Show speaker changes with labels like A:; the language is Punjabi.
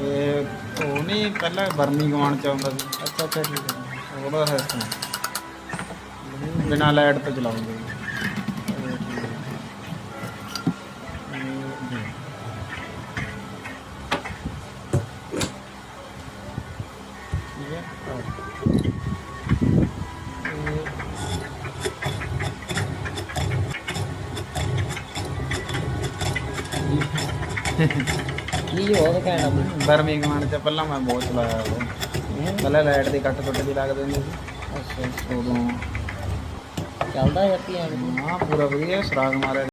A: ਇਹ ਉਹ ਨਹੀਂ ਪਹਿਲਾਂ ਬਰਮੀ ਗਵਾਨ ਚ ਆਉਂਦਾ ਸੀ।
B: ਅੱਛਾ ਅੱਛਾ ਠੀਕ ਹੈ।
A: ਉਹਦਾ ਸਿਸਟਮ ਬਿਨਾਂ ਲਾਈਟ ਤੋਂ ਚਲਾਉਂਦੇ।
B: ਕੀ ਹੋਰ ਕਹਿਣਾ
A: ਬਰਮੀ ਗਵਾਨ ਚ ਪਹਿਲਾਂ ਮੈਂ ਬਹੁਤ ਚਲਾਇਆ ਉਹ। ਪਹਿਲਾਂ ਲਾਈਟ ਦੀ ਕੱਟ ਕੁੱਟ ਵੀ ਲੱਗਦੇ ਹੁੰਦੇ ਸੀ।
B: ਅੱਛਾ
A: ਉਦੋਂ
B: ਚੱਲਦਾ ਯਾਰ ਕੀ
A: ਹਾਂ ਪੂਰਾ ਵਧੀਆ ਸੁਰਾਗ ਮਾਰਿਆ।